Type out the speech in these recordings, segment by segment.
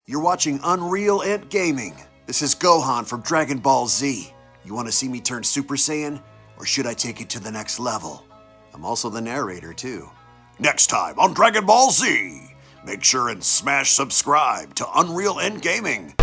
You're watching UnrealEntGaming. This is Gohan from Dragon Ball Z. You want to see me turn Super Saiyan? Or should I take it to the next level? I'm also the narrator, too. Next time on Dragon Ball Z, make sure and smash subscribe to UnrealEntGaming.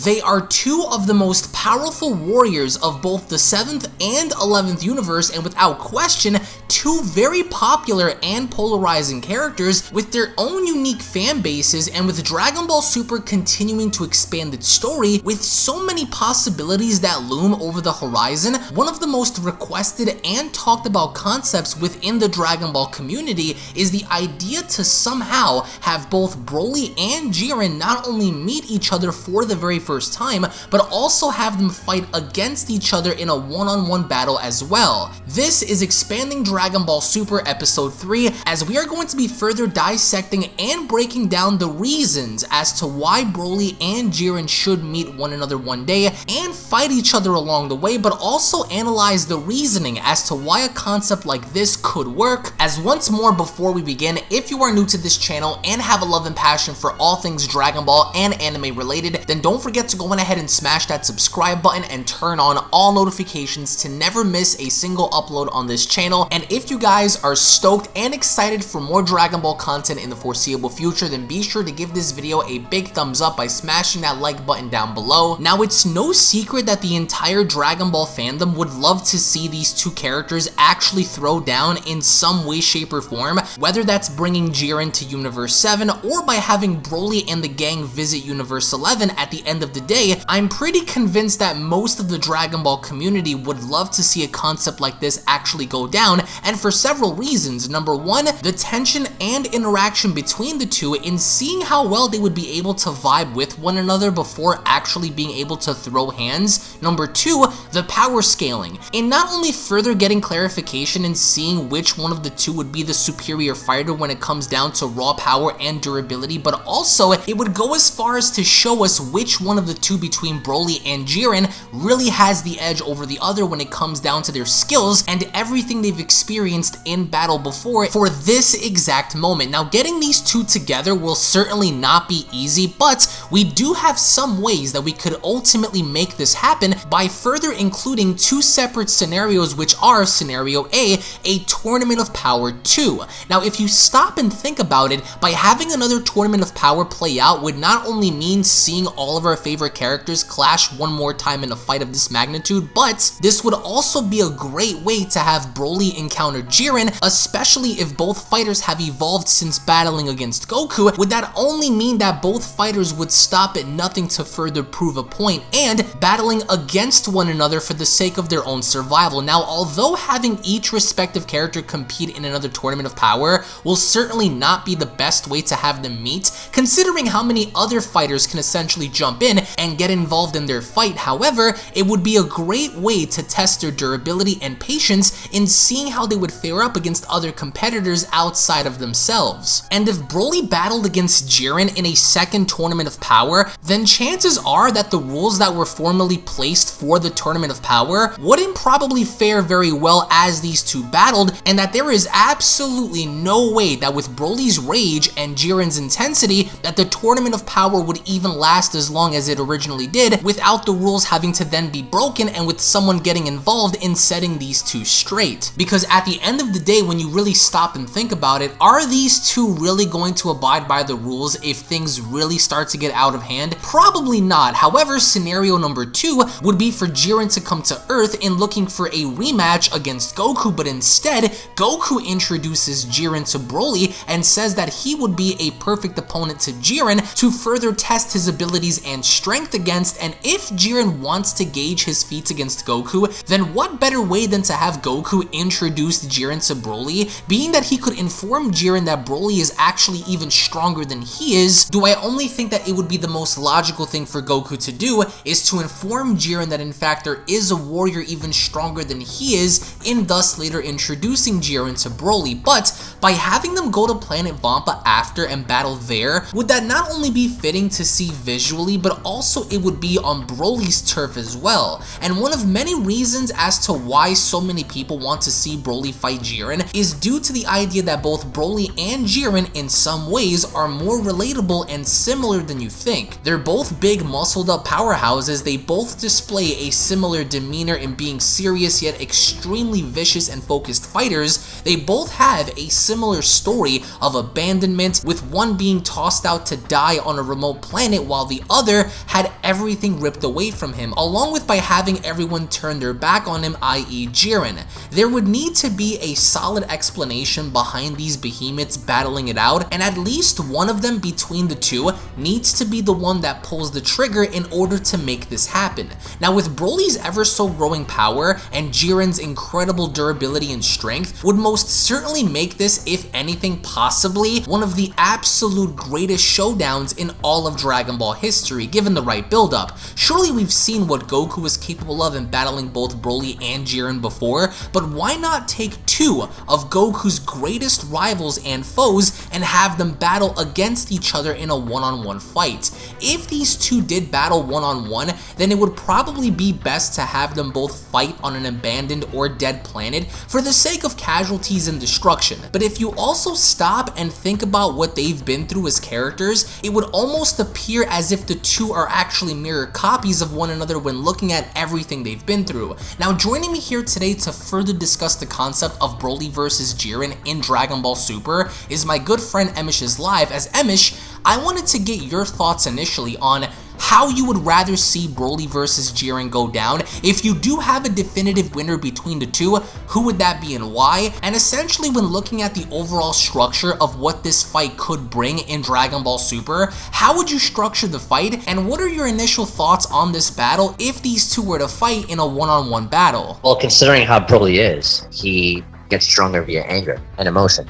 They are two of the most powerful warriors of both the 7th and 11th universe, and without question, two very popular and polarizing characters with their own unique fan bases, and with Dragon Ball Super continuing to expand its story with so many possibilities that loom over the horizon. One of the most requested and talked about concepts within the Dragon Ball community is the idea to somehow have both Broly and Jiren not only meet each other for the very first time, but also have them fight against each other in a one-on-one battle as well. This is Expanding Dragon Ball Super Episode 3, as we are going to be further dissecting and breaking down the reasons as to why Broly and Jiren should meet one another one day and fight each other along the way, but also analyze the reasoning as to why a concept like this could work. As once more, before we begin, if you are new to this channel and have a love and passion for all things Dragon Ball and anime related, then don't forget to go ahead and smash that subscribe button and turn on all notifications to never miss a single upload on this channel. And if you guys are stoked and excited for more Dragon Ball content in the foreseeable future, then be sure to give this video a big thumbs up by smashing that like button down below. Now, it's no secret that the entire Dragon Ball fandom would love to see these two characters actually throw down in some way, shape, or form, whether that's bringing Jiren to Universe 7 or by having Broly and the gang visit Universe 11 at the end of the day. I'm pretty convinced that most of the Dragon Ball community would love to see a concept like this actually go down, and for several reasons. Number one, the tension and interaction between the two in seeing how well they would be able to vibe with one another before actually being able to throw hands. Number two, the power scaling, in not only further getting clarification and seeing which one of the two would be the superior fighter when it comes down to raw power and durability, but also it would go as far as to show us which one of the two between Broly and Jiren really has the edge over the other when it comes down to their skills and everything they've experienced in battle before for this exact moment. Now, getting these two together will certainly not be easy, but we do have some ways that we could ultimately make this happen by further including two separate scenarios, which are Scenario A Tournament of Power 2. Now, if you stop and think about it, by having another Tournament of Power play out would not only mean seeing all of our favorite characters clash one more time in a fight of this magnitude, but this would also be a great way to have Broly encounter Jiren, especially if both fighters have evolved since battling against Goku. Would that only mean that both fighters would stop at nothing to further prove a point and battling against one another for the sake of their own survival. Now, although having each respective character compete in another Tournament of Power will certainly not be the best way to have them meet, considering how many other fighters can essentially jump in and get involved in their fight. However, it would be a great way to test their durability and patience in seeing how they would fare up against other competitors outside of themselves. And if Broly battled against Jiren in a second Tournament of Power, then chances are that the rules that were formerly placed for the Tournament of Power wouldn't probably fare very well as these two battled, and that there is absolutely no way that with Broly's rage and Jiren's intensity that the Tournament of Power would even last as long as it originally did without the rules having to then be broken and with someone getting involved in setting these two straight. Because at the end of the day, when you really stop and think about it, are these two really going to abide by the rules if things really start to get out of hand? Probably not. However, scenario number 2 would be for Jiren to come to Earth in looking for a rematch against Goku, but instead, Goku introduces Jiren to Broly and says that he would be a perfect opponent to Jiren to further test his abilities and strength against, and if Jiren wants to gauge his feats against Goku, then what better way than to have Goku Goku introduced Jiren to Broly, being that he could inform Jiren that Broly is actually even stronger than he is, do I only think that it would be the most logical thing for Goku to do is to inform Jiren that in fact there is a warrior even stronger than he is, and thus later introducing Jiren to Broly. But by having them go to planet Vampa after and battle there, would that not only be fitting to see visually, but also it would be on Broly's turf as well. And one of many reasons as to why so many people want to see Broly fight Jiren is due to the idea that both Broly and Jiren in some ways are more relatable and similar than you think. They're both big muscled up powerhouses, they both display a similar demeanor in being serious yet extremely vicious and focused fighters. They both have a similar story of abandonment, with one being tossed out to die on a remote planet while the other had everything ripped away from him, along with by having everyone turn their back on him, i.e. Jiren. There would need to be a solid explanation behind these behemoths battling it out, and at least one of them between the two needs to be the one that pulls the trigger in order to make this happen. Now with Broly's ever so growing power and Jiren's incredible durability and strength would most certainly make this, if anything possibly, one of the absolute greatest showdowns in all of Dragon Ball history, given the right build-up. Surely we've seen what Goku is capable of in battling both Broly and Jiren before, but why not take two of Goku's greatest rivals and foes and have them battle against each other in a one-on-one fight? If these two did battle one-on-one, then it would probably be best to have them both fight on an abandoned or dead planet for the sake of casualties and destruction. But if you also stop and think about what they've been through as characters, it would almost appear as if the two are actually mirror copies of one another when looking at everything they've been through. Now joining me here today to further discuss the concept of Broly versus Jiren in Dragon Ball Super is my good friend EmoshIsLIVE. As Emosh, I wanted to get your thoughts initially on how you would rather see Broly versus Jiren go down. If you do have a definitive winner between the two, who would that be and why? And essentially when looking at the overall structure of what this fight could bring in Dragon Ball Super, how would you structure the fight, and what are your initial thoughts on this battle if these two were to fight in a one-on-one battle? Well, considering how Broly is, he gets stronger via anger and emotion,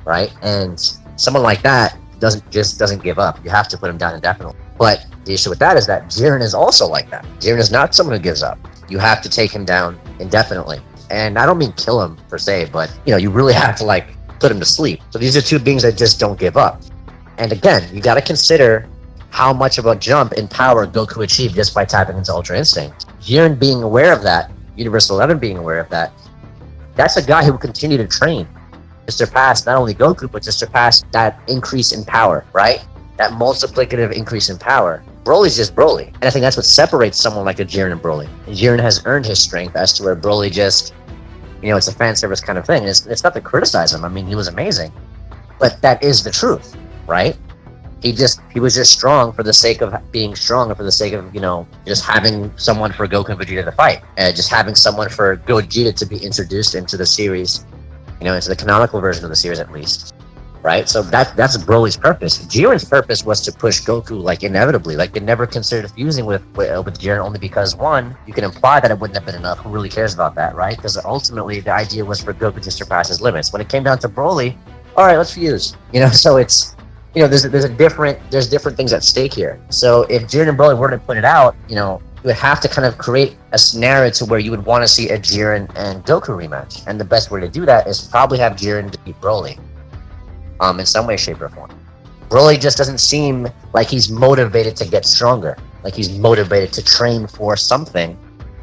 right? And someone like that doesn't give up. You have to put him down indefinitely. But the issue with that is that Jiren is also like that. Jiren is not someone who gives up. You have to take him down indefinitely. And I don't mean kill him per se, but you really have to like put him to sleep. So these are two beings that just don't give up. And again, you got to consider how much of a jump in power Goku achieved just by tapping into Ultra Instinct. Jiren being aware of that, Universal 11 being aware of that, that's a guy who will continue to train to surpass not only Goku, but to surpass that increase in power, right? That multiplicative increase in power. Broly's just Broly. And I think that's what separates someone like a Jiren and Broly. And Jiren has earned his strength, as to where Broly just, it's a fan service kind of thing. And it's not to criticize him. I mean, he was amazing. But that is the truth, right? He was just strong for the sake of being strong, and for the sake of, just having someone for Goku and Vegeta to fight. And just having someone for Vegeta to be introduced into the series, into the canonical version of the series at least. Right? So that's Broly's purpose. Jiren's purpose was to push Goku, like, inevitably. Like, they never considered fusing with Jiren, only because, one, you can imply that it wouldn't have been enough. Who really cares about that, right? Because ultimately, the idea was for Goku to surpass his limits. When it came down to Broly, all right, let's fuse. So it's, there's different things at stake here. So if Jiren and Broly were to put it out, you would have to kind of create a scenario to where you would want to see a Jiren and Goku rematch. And the best way to do that is probably have Jiren defeat Broly. In some way, shape, or form. Broly just doesn't seem like he's motivated to get stronger, like he's motivated to train for something,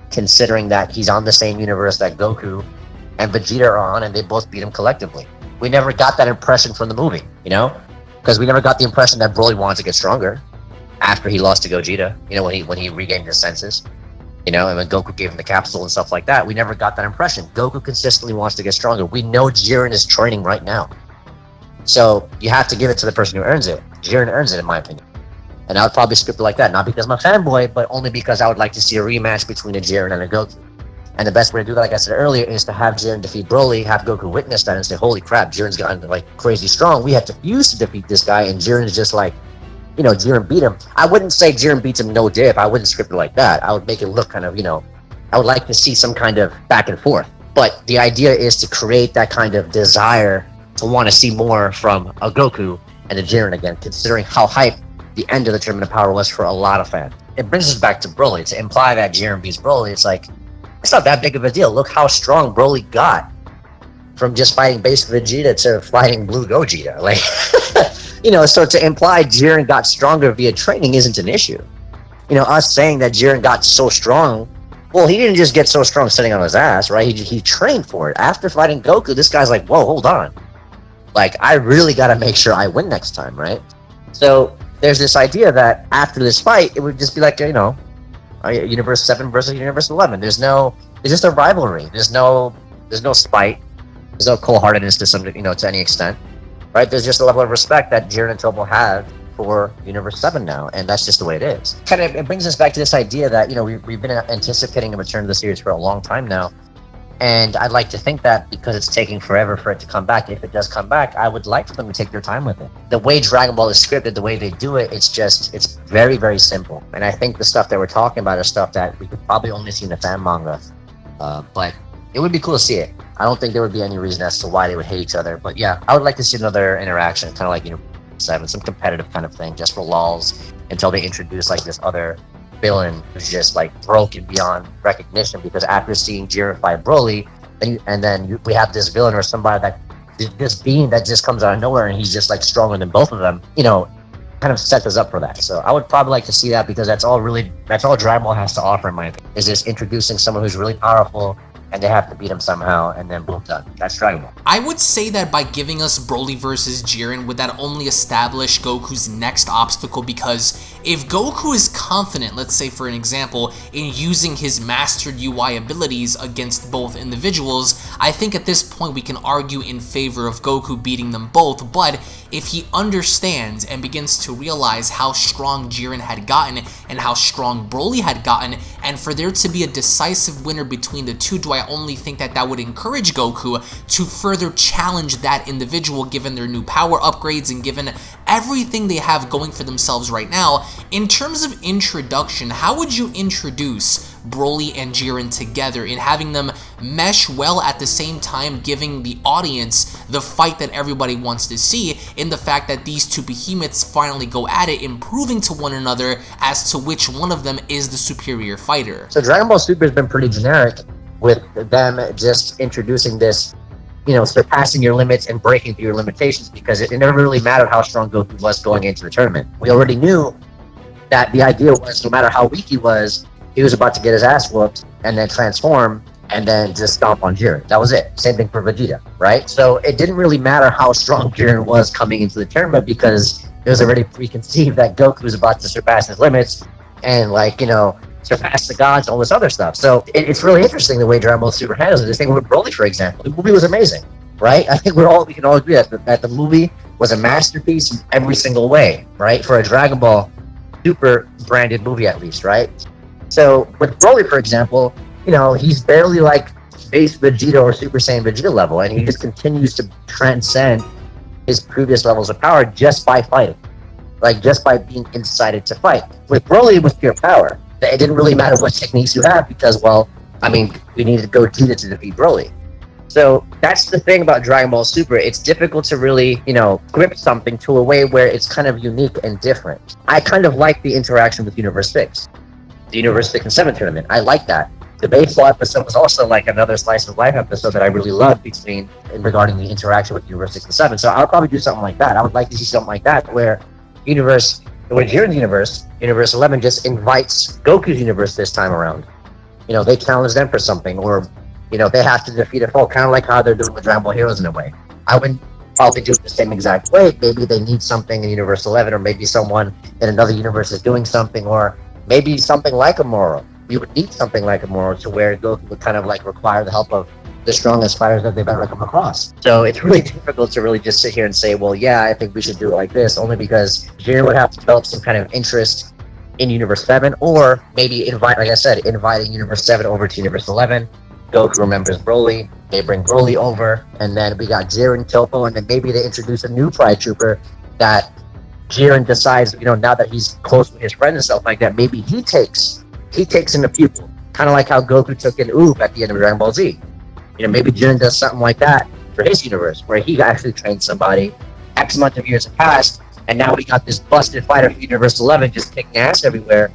considering that he's on the same universe that Goku and Vegeta are on, and they both beat him collectively. We never got that impression from the movie, because we never got the impression that Broly wanted to get stronger after he lost to Gogeta, when he regained his senses, and when Goku gave him the capsule and stuff like that. We never got that impression. Goku consistently wants to get stronger. We know Jiren is training right now. So you have to give it to the person who earns it. Jiren earns it, in my opinion. And I would probably script it like that, not because I'm a fanboy, but only because I would like to see a rematch between a Jiren and a Goku. And the best way to do that, like I said earlier, is to have Jiren defeat Broly, have Goku witness that and say, holy crap, Jiren's gotten like crazy strong. We have to fuse to defeat this guy, and Jiren is just like, Jiren beat him. I wouldn't say Jiren beats him no dip. I wouldn't script it like that. I would make it look kind of, I would like to see some kind of back and forth. But the idea is to create that kind of desire to want to see more from a Goku and a Jiren again, considering how hype the end of the Tournament of Power was for a lot of fans. It brings us back to Broly. To imply that Jiren beats Broly, it's like, it's not that big of a deal. Look how strong Broly got from just fighting base Vegeta to fighting Blue Gogeta. Like, so to imply Jiren got stronger via training isn't an issue. Us saying that Jiren got so strong, well, he didn't just get so strong sitting on his ass, right? He trained for it. After fighting Goku, this guy's like, whoa, hold on. Like, I really got to make sure I win next time, right? So there's this idea that after this fight, it would just be like, Universe 7 versus Universe 11. There's just a rivalry. There's no spite. There's no cold-heartedness to any extent, right? There's just a level of respect that Jiren and Toppo have for Universe 7 now, and that's just the way it is. It brings us back to this idea that, we've been anticipating a return to the series for a long time now, and I'd like to think that because it's taking forever for it to come back, if it does come back, I would like for them to take their time with it. The way Dragon Ball is scripted, the way they do it, it's very, very simple. And I think the stuff that we're talking about is stuff that we could probably only see in the fan manga, but it would be cool to see it. I don't think there would be any reason as to why they would hate each other, but yeah, I would like to see another interaction, kind of like, 7, some competitive kind of thing, just for lulz, until they introduce like this other villain who's just like broken beyond recognition, because after seeing Jiren fight Broly, we have this villain or somebody that, this being that just comes out of nowhere and he's just like stronger than both of them, kind of sets us up for that. So I would probably like to see that, because that's all Dragon Ball has to offer in my opinion, is just introducing someone who's really powerful and they have to beat him somehow, and then boom, done. That's Dragon Ball. I would say that by giving us Broly versus Jiren, would that only establish Goku's next obstacle, because if Goku is confident, let's say for an example, in using his mastered UI abilities against both individuals, I think at this point we can argue in favor of Goku beating them both. But if he understands and begins to realize how strong Jiren had gotten and how strong Broly had gotten, and for there to be a decisive winner between the two, do I only think that would encourage Goku to further challenge that individual, given their new power upgrades and given everything they have going for themselves right now. In terms of introduction, how would you introduce Broly and Jiren together in having them mesh well, at the same time giving the audience the fight that everybody wants to see, in the fact that these two behemoths finally go at it, improving to one another as to which one of them is the superior fighter? So Dragon Ball Super has been pretty generic, with them just introducing this, surpassing your limits and breaking through your limitations, because it never really mattered how strong Goku was going into the tournament. We already knew that the idea was, no matter how weak he was about to get his ass whooped and then transform and then just stomp on Jiren. That was it. Same thing for Vegeta, right? So it didn't really matter how strong Jiren was coming into the tournament, because it was already preconceived that Goku was about to surpass his limits and, surpass the gods and all this other stuff. So it's really interesting the way Dragon Ball Super handles it. This thing with Broly, for example, the movie was amazing, right? I think we can all agree that the movie was a masterpiece in every single way, right? For a Dragon Ball Super branded movie, at least, right? So with Broly, for example, he's barely like base Vegito or Super Saiyan Vegeta level, and he just continues to transcend his previous levels of power just by fighting, just by being incited to fight. With Broly, it was pure power. It didn't really matter what techniques you have, because, we needed Gogeta to defeat Broly. So that's the thing about Dragon Ball Super. It's difficult to really, grip something to a way where it's kind of unique and different. I kind of like the interaction with Universe 6, the Universe 6 and 7 tournament. I like that. The baseball episode was also like another slice of life episode that I really loved regarding the interaction with Universe 6 and 7. So I'll probably do something like that. I would like to see something like that where Jiren's universe, Universe 11, just invites Goku's universe this time around. They challenge them for something, or, they have to defeat a foe, kind of like how they're doing with Dragon Ball Heroes in a way. I wouldn't probably do it the same exact way. Maybe they need something in Universe 11, or maybe someone in another universe is doing something, or maybe something like a Moro. You would need something like a Moro to where Goku would kind of require the help of the strongest fighters that they've ever come across. So it's really difficult to really just sit here and say, well, yeah, I think we should do it like this, only because Jiren would have to develop some kind of interest in Universe 7, or maybe inviting Universe 7 over to Universe 11. Goku remembers Broly, they bring Broly over, and then we got Jiren, Toppo, and then maybe they introduce a new Pride Trooper that Jiren decides, now that he's close with his friends and stuff like that, maybe he takes in the pupil, kind of like how Goku took in Oob at the end of Dragon Ball Z. You know, maybe Jiren does something like that for his universe, where he actually trained somebody. X amount of years have passed, and now we got this busted fighter for Universe 11 just kicking ass everywhere.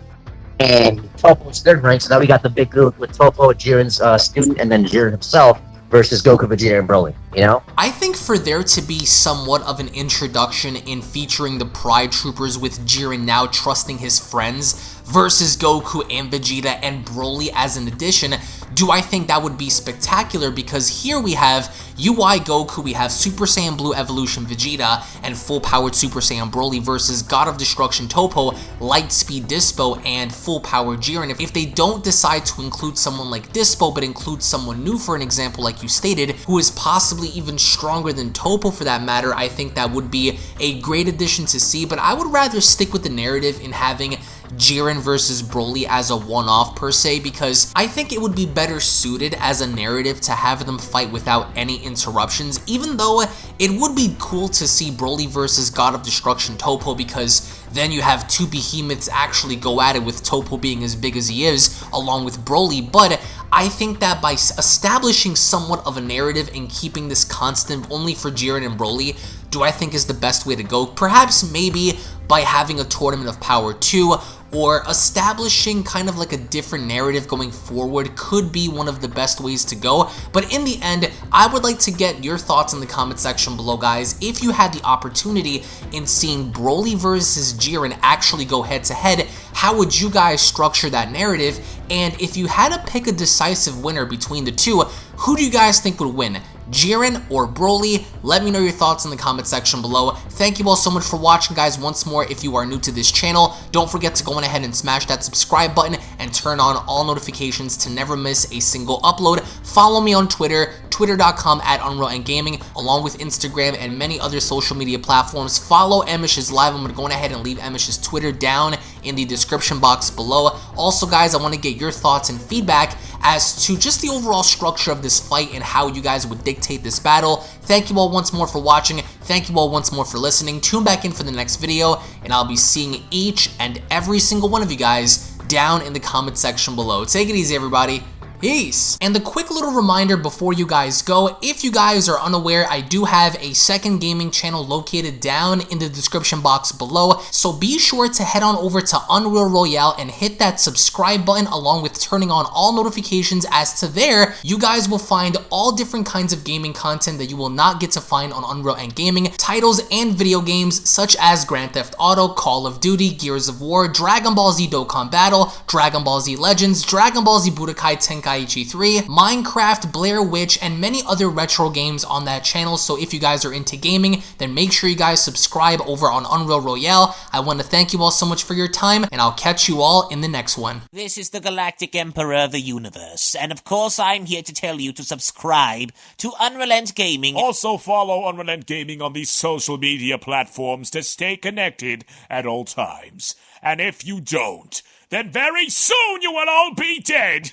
And Topo's third rank, so now we got the big group with Topo, Jiren's student, and then Jiren himself versus Goku, Vegeta, and Broly, you know? I think for there to be somewhat of an introduction in featuring the Pride Troopers with Jiren now trusting his friends versus Goku and Vegeta and Broly as an addition, do I think that would be spectacular, because here we have UI Goku, we have Super Saiyan Blue Evolution Vegeta, and Full Powered Super Saiyan Broly versus God of Destruction Topo, Lightspeed Dispo, and Full Power Jiren. If they don't decide to include someone like Dispo, but include someone new, for an example, like you stated, who is possibly even stronger than Topo for that matter, I think that would be a great addition to see, but I would rather stick with the narrative in having Jiren versus Broly as a one-off per se, because I think it would be better suited as a narrative to have them fight without any interruptions, even though it would be cool to see Broly versus God of Destruction Topo, because then you have two behemoths actually go at it, with Topo being as big as he is along with Broly. But I think that by establishing somewhat of a narrative and keeping this constant only for Jiren and Broly, do I think is the best way to go. Perhaps maybe by having a Tournament of Power 2, or establishing kind of like a different narrative going forward could be one of the best ways to go. But in the end, I would like to get your thoughts in the comment section below, guys. If you had the opportunity in seeing Broly versus Jiren actually go head to head, how would you guys structure that narrative? And if you had to pick a decisive winner between the two, who do you guys think would win? Jiren or Broly? Let me know your thoughts in the comment section below. Thank you all so much for watching, guys. Once more, if you are new to this channel, don't forget to go on ahead and smash that subscribe button and turn on all notifications to never miss a single upload. Follow me on Twitter, twitter.com/UnrealEntGaming, along with Instagram and many other social media platforms. Follow EmoshIsLIVE. I'm going to go ahead and leave Emosh's Twitter down in the description box below. Also, guys, I want to get your thoughts and feedback as to just the overall structure of this fight and how you guys would dictate this battle. Thank you all once more for watching. Thank you all once more for listening. Tune back in for the next video, and I'll be seeing each and every single one of you guys down in the comment section below. Take it easy, everybody. Peace. And a quick little reminder before you guys go, if you guys are unaware, I do have a second gaming channel located down in the description box below, so be sure to head on over to Unreal Royale and hit that subscribe button along with turning on all notifications, as to there, you guys will find all different kinds of gaming content that you will not get to find on UnrealEntGaming, titles and video games such as Grand Theft Auto, Call of Duty, Gears of War, Dragon Ball Z Dokkan Battle, Dragon Ball Z Legends, Dragon Ball Z Budokai Tenkaichi 3, Minecraft, Blair Witch, and many other retro games on that channel. So if you guys are into gaming, then make sure you guys subscribe over on Unreal Royale. I want to thank you all so much for your time, and I'll catch you all in the next one. This is the Galactic Emperor of the Universe, and of course I'm here to tell you to subscribe to UnrealEntGaming. Also follow UnrealEntGaming on these social media platforms to stay connected at all times. And if you don't, then very soon you will all be dead!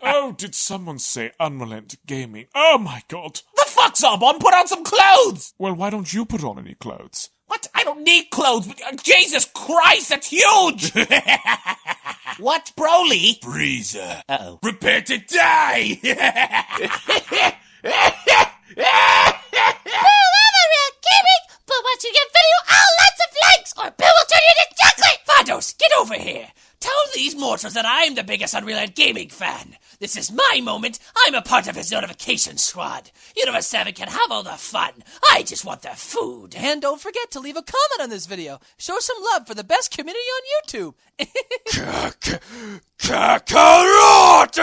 Oh, did someone say UnrealEntGaming? Oh my god. The fuck, someone? Put on some clothes! Well, why don't you put on any clothes? What? I don't need clothes, but Jesus Christ, that's huge! What, Broly? Frieza. Uh-oh. Prepare to die! But once you get video, lots of likes, or Bill will turn you into chocolate! Vados, get over here! Tell these mortals that I'm the biggest UnrealEntGaming fan. This is my moment. I'm a part of his notification squad. Universe 7 can have all the fun. I just want the food. And don't forget to leave a comment on this video. Show some love for the best community on YouTube. Kakarot!